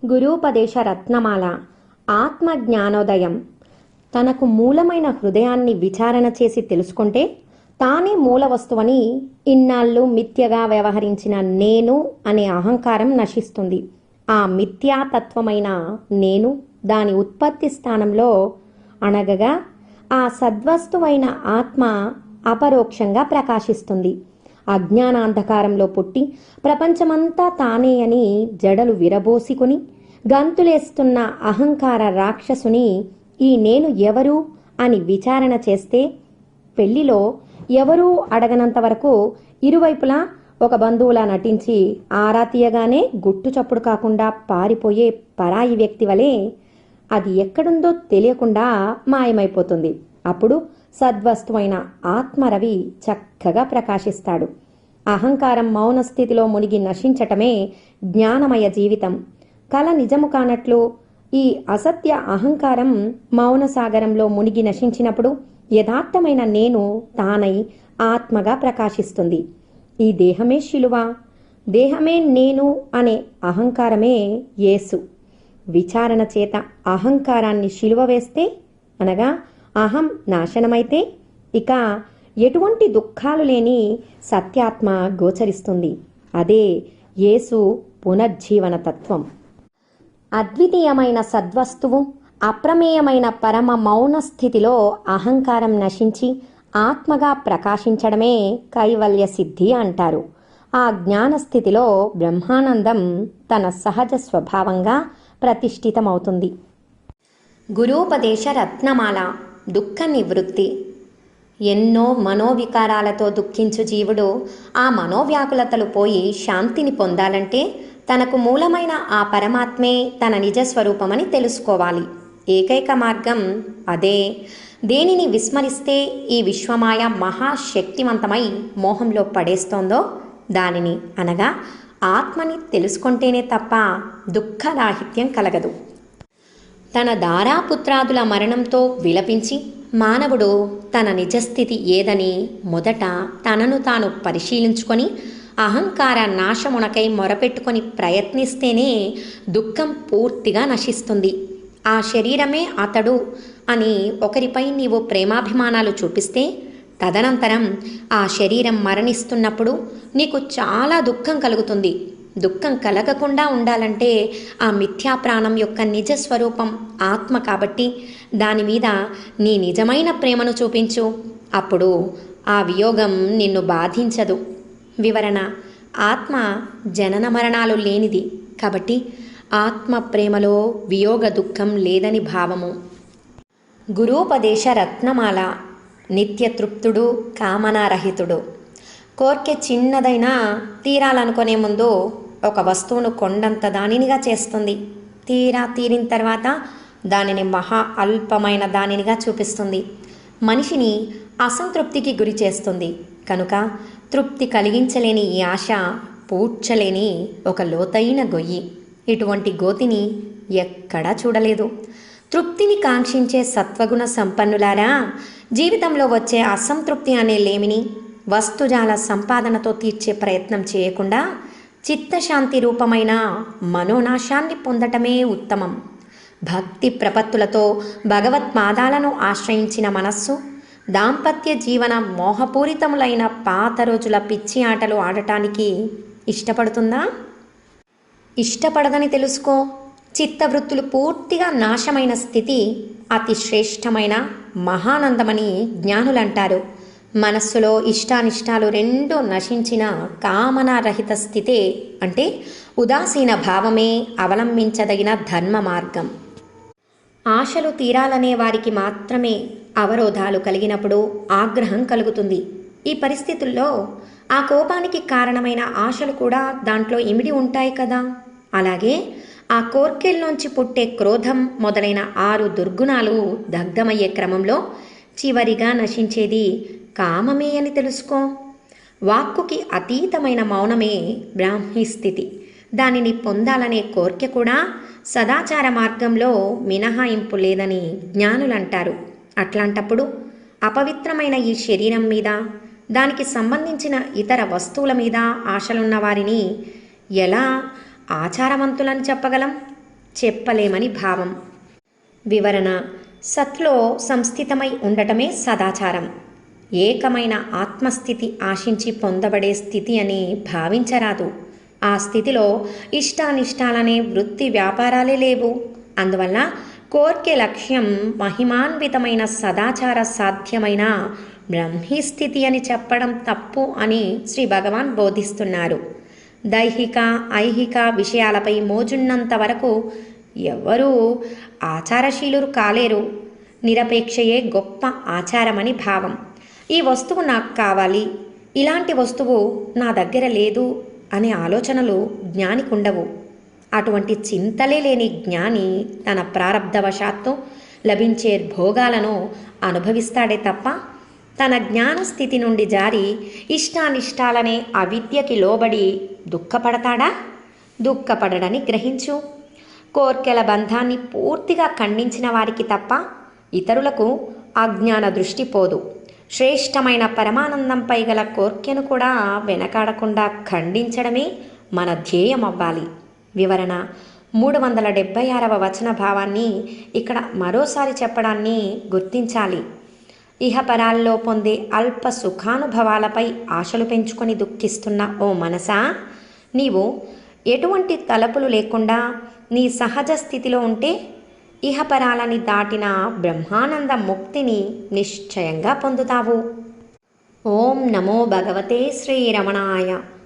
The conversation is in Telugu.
గురూపదేశ రత్నమాల. ఆత్మ జ్ఞానోదయం. తనకు మూలమైన హృదయాన్ని విచారణ చేసి తెలుసుకుంటే తానే మూల వస్తువని ఇన్నాళ్ళు మిథ్యగా వ్యవహరించిన నేను అనే అహంకారం నశిస్తుంది. ఆ మిథ్యాతత్వమైన నేను దాని ఉత్పత్తి స్థానంలో అణగగా ఆ సద్వస్తువైన ఆత్మ అపరోక్షంగా ప్రకాశిస్తుంది. అజ్ఞానాంధకారంలో పుట్టి ప్రపంచమంతా తానే అని జడలు విరబోసుకుని గంతులేస్తున్న అహంకార రాక్షసుని ఈ నేను ఎవరు అని విచారణ చేస్తే పెళ్లిలో ఎవరూ అడగనంత వరకు ఇరువైపులా ఒక బంధువులా నటించి ఆరా తీయగానే గుట్టు చప్పుడు కాకుండా పారిపోయే పరాయి వ్యక్తి వలె అది ఎక్కడుందో తెలియకుండా మాయమైపోతుంది. అప్పుడు సద్వస్తువైన ఆత్మరవి చక్కగా ప్రకాశిస్తాడు. అహంకారం మౌన స్థితిలో మునిగి నశించటమే జ్ఞానమయ జీవితం. కల నిజము కానట్లు ఈ అసత్య అహంకారం మౌన సాగరంలో మునిగి నశించినప్పుడు యథార్థమైన నేను తానై ఆత్మగా ప్రకాశిస్తుంది. ఈ దేహమే శిలువ, దేహమే నేను అనే అహంకారమే యేసు. విచారణ చేత అహంకారాన్ని శిలువ వేస్తే అనగా అహం నాశనమైతే ఇక ఎటువంటి దుఃఖాలు లేని సత్యాత్మ గోచరిస్తుంది. అదే యేసు పునర్జీవన తత్వం. అద్వితీయమైన సద్వస్తువు అప్రమేయమైన పరమ మౌన స్థితిలో అహంకారం నశించి ఆత్మగా ప్రకాశించడమే కైవల్య సిద్ధి అంటారు. ఆ జ్ఞాన స్థితిలో బ్రహ్మానందం తన సహజ స్వభావంగా ప్రతిష్ఠితమవుతుంది. గురూపదేశ రత్నమాల. దుఃఖ నివృత్తి. ఎన్నో మనోవికారాలతో దుఃఖించు జీవుడు ఆ మనోవ్యాకులతలు పోయి శాంతిని పొందాలంటే తనకు మూలమైన ఆ పరమాత్మే తన నిజస్వరూపమని తెలుసుకోవాలి. ఏకైక మార్గం అదే. దేనిని విస్మరిస్తే ఈ విశ్వమాయ మహాశక్తివంతమై మోహంలో పడేస్తోందో దానిని అనగా ఆత్మని తెలుసుకుంటేనే తప్ప దుఃఖరాహిత్యం కలగదు. తన దారాపుత్రాదుల మరణంతో విలపించి మానవుడు తన నిజస్థితి ఏదని మొదట తనను తాను పరిశీలించుకొని అహంకార నాశమునకై మొరపెట్టుకొని ప్రయత్నిస్తేనే దుఃఖం పూర్తిగా నశిస్తుంది. ఆ శరీరమే అతడు అని ఒకరిపై నీవు ప్రేమాభిమానాలు చూపిస్తే తదనంతరం ఆ శరీరం మరణిస్తున్నప్పుడు నీకు చాలా దుఃఖం కలుగుతుంది. దుఃఖం కలగకుండా ఉండాలంటే ఆ మిథ్యా ప్రాణం యొక్క నిజస్వరూపం ఆత్మ కాబట్టి దాని మీద నీ నిజమైన ప్రేమను చూపించు. అప్పుడు ఆ వియోగం నిన్ను బాధించదు. వివరణ: ఆత్మ జనన మరణాలు లేనిది కాబట్టి ఆత్మ ప్రేమలో వియోగ దుఃఖం లేదని భావము. గురూపదేశ రత్నమాల. నిత్యతృప్తుడు, కామనారహితుడు. కోర్కె చిన్నదైనా తీరాలనుకునే ముందు ఒక వస్తువును కొండంత దానినిగా చేస్తుంది. తీరిన తర్వాత దానిని మహా అల్పమైన దానినిగా చూపిస్తుంది. మనిషిని అసంతృప్తికి గురి చేస్తుంది. కనుక తృప్తి కలిగించలేని ఈ ఆశ పూడ్చలేని ఒక లోతైన గొయ్యి. ఇటువంటి గోతిని ఎక్కడా చూడలేదు. తృప్తిని కాంక్షించే సత్వగుణ సంపన్నులారా, జీవితంలో వచ్చే అసంతృప్తి అనే లేమిని వస్తుజాల సంపాదనతో తీర్చే ప్రయత్నం చేయకుండా చిత్తశాంతి రూపమైన మనోనాశాన్ని పొందటమే ఉత్తమం. భక్తి ప్రపత్తులతో భగవత్పాదాలను ఆశ్రయించిన మనస్సు దాంపత్య జీవన మోహపూరితములైన పాత రోజుల పిచ్చి ఆటలు ఆడటానికి ఇష్టపడుతుందా? ఇష్టపడదని తెలుసుకో. చిత్తవృత్తులు పూర్తిగా నాశమైన స్థితి అతి శ్రేష్టమైన మహానందమని జ్ఞానులంటారు. మనస్సులో ఇష్టానిష్టాలు రెండూ నశించిన కామనారహిత స్థితే అంటే ఉదాసీన భావమే అవలంబించదగిన ధర్మ మార్గం. ఆశలు తీరాలనే వారికి మాత్రమే అవరోధాలు కలిగినప్పుడు ఆగ్రహం కలుగుతుంది. ఈ పరిస్థితుల్లో ఆ కోపానికి కారణమైన ఆశలు కూడా దాంట్లో ఇమిడి ఉంటాయి కదా. అలాగే ఆ కోర్కెల్లోంచి పుట్టే క్రోధం మొదలైన 6 దుర్గుణాలు దగ్ధమయ్యే క్రమంలో చివరిగా నశించేది కామమే అని తెలుసుకో. వాక్కుకి అతీతమైన మౌనమే బ్రాహ్మీ స్థితి. దానిని పొందాలనే కోర్కె కూడా సదాచార మార్గంలో మినహాయింపు లేదని జ్ఞానులంటారు. అట్లాంటప్పుడు అపవిత్రమైన ఈ శరీరం మీద, దానికి సంబంధించిన ఇతర వస్తువుల మీద ఆశలున్న వారిని ఎలా ఆచారవంతులని చెప్పగలం? చెప్పలేమని భావం. వివరణ: సత్లో సంస్థితమై ఉండటమే సదాచారం. ఏకమైన ఆత్మస్థితి ఆశించి పొందబడే స్థితి అని భావించరాదు. ఆ స్థితిలో ఇష్టానిష్టాలనే వృత్తి వ్యాపారాలే లేవు. అందువల్ల కోర్కె లక్ష్యం మహిమాన్వితమైన సదాచార సాధ్యమైన బ్రహ్మీస్థితి అని చెప్పడం తప్పు అని శ్రీ భగవాన్ బోధిస్తున్నారు. దైహిక ఐహిక విషయాలపై మోజున్నంత వరకు ఎవరూ ఆచారశీలురు కాలేరు. నిరపేక్షయే గొప్ప ఆచారమని భావం. ఈ వస్తువు నాకు కావాలి, ఇలాంటి వస్తువు నా దగ్గర లేదు అనే ఆలోచనలు జ్ఞానికుండవు. అటువంటి చింతలే లేని జ్ఞాని తన ప్రారబ్ధవశాత్తు లభించే భోగాలను అనుభవిస్తాడే తప్ప తన జ్ఞాన స్థితి నుండి జారి ఇష్టానిష్టాలనే అవిద్యకి లోబడి దుఃఖపడతాడా? దుఃఖపడడని గ్రహించు. కోర్కెల బంధాన్ని పూర్తిగా ఖండించిన వారికి తప్ప ఇతరులకు అజ్ఞాన దృష్టి పోదు. శ్రేష్టమైన పరమానందంపై గల కోర్కెను కూడా వెనకాడకుండా ఖండించడమే మన ధ్యేయమవ్వాలి. వివరణ: 376వ వచన భావాన్ని ఇక్కడ మరోసారి చెప్పడాన్ని గుర్తించాలి. ఇహపరాల్లో పొందే అల్ప సుఖానుభవాలపై ఆశలు పెంచుకొని దుఃఖిస్తున్న ఓ మనసా, నీవు ఎటువంటి తలపులు లేకుండా నీ సహజ స్థితిలో ఉంటే ఇహపరాలని దాటిన బ్రహ్మానంద ముక్తిని నిశ్చయంగా పొందుతావు. ఓం నమో భగవతే శ్రీరమణాయ.